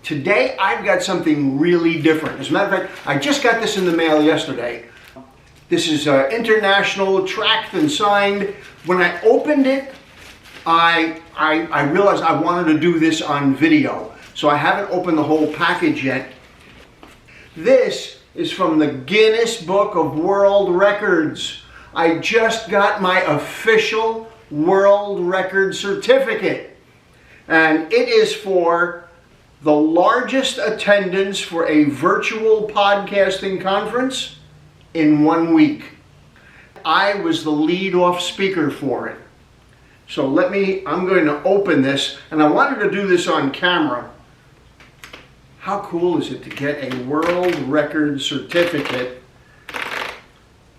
Today I've got something really different. As a matter of fact, I just got this in the mail yesterday. This is international, tracked and signed. When I opened it, I realized I wanted to do this on video. So I haven't opened the whole package yet. This is from the Guinness Book of World Records. I just got my official world record certificate. And it is for the largest attendance for a virtual podcasting conference in 1 week. I was the lead-off speaker for it. So I'm going to open this, and I wanted to do this on camera. How cool is it to get a world record certificate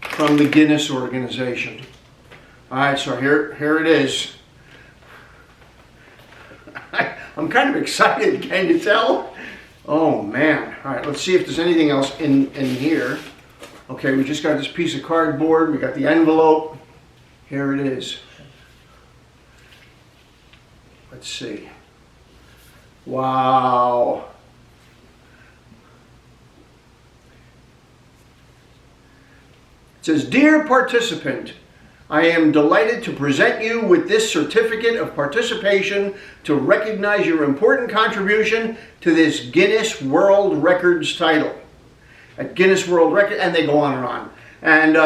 from the Guinness organization? All right, so here it is. I'm kind of excited, can you tell? Oh man. All right, let's see if there's anything else in here. Okay, we just got this piece of cardboard. We got the envelope. Here it is. Let's see. Wow. It says, "Dear participant, I am delighted to present you with this certificate of participation to recognize your important contribution to this Guinness World Records title." At Guinness World Record, and they go on and on. And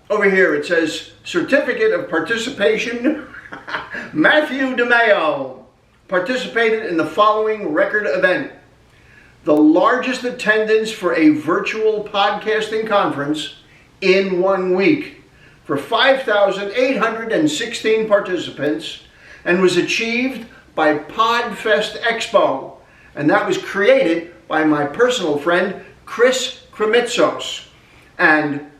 over here it says, "Certificate of Participation, Matthew DiMaio, participated in the following record event. The largest attendance for a virtual podcasting conference in 1 week. For 5,816 participants, and was achieved by Podfest Expo. And that was created by my personal friend, Chris Kremitzos. And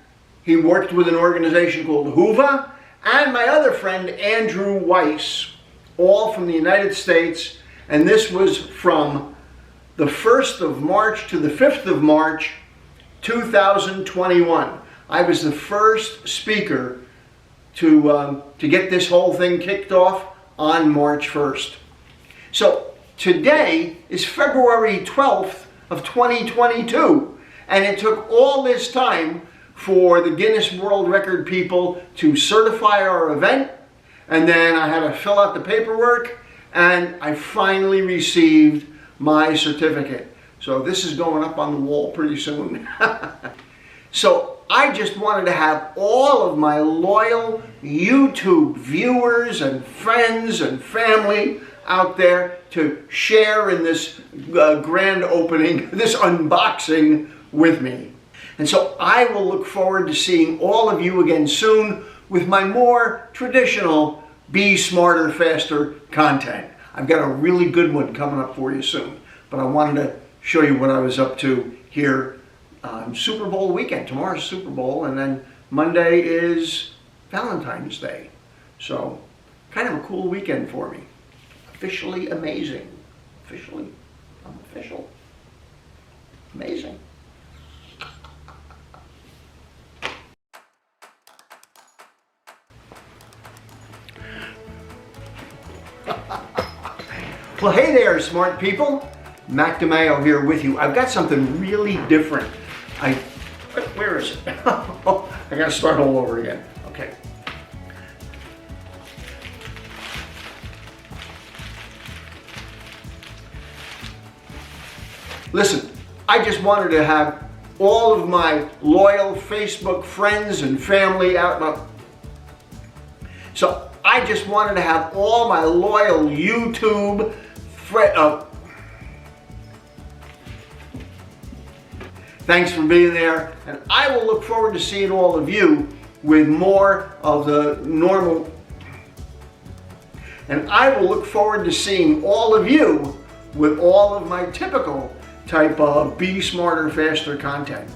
he worked with an organization called Hoover, and my other friend, Andrew Weiss, all from the United States. And this was from the 1st of March to the 5th of March, 2021. I was the first speaker to get this whole thing kicked off on March 1st. So today is February 12th of 2022, and it took all this time for the Guinness World Record people to certify our event, and then I had to fill out the paperwork, and I finally received my certificate. So this is going up on the wall pretty soon. So I just wanted to have all of my loyal YouTube viewers and friends and family out there to share in this grand opening, this unboxing with me. And so I will look forward to seeing all of you again soon with my more traditional Be Smarter, Faster content. I've got a really good one coming up for you soon, but I wanted to show you what I was up to here Super Bowl weekend. Tomorrow's Super Bowl, and then Monday is Valentine's Day. So, kind of a cool weekend for me. Officially amazing. Officially, I'm official. Amazing. Well, hey there, smart people. Mac DiMaio here with you. I've got something really different. Where is it? I gotta start all over again. Okay. Listen, I just wanted to have all of my loyal Facebook friends and family out. So I just wanted to have all my loyal YouTube friends. Thanks for being there, and I will look forward to seeing all of you with more of the normal. And I will look forward to seeing all of you with all of my typical type of Be Smarter, Faster content.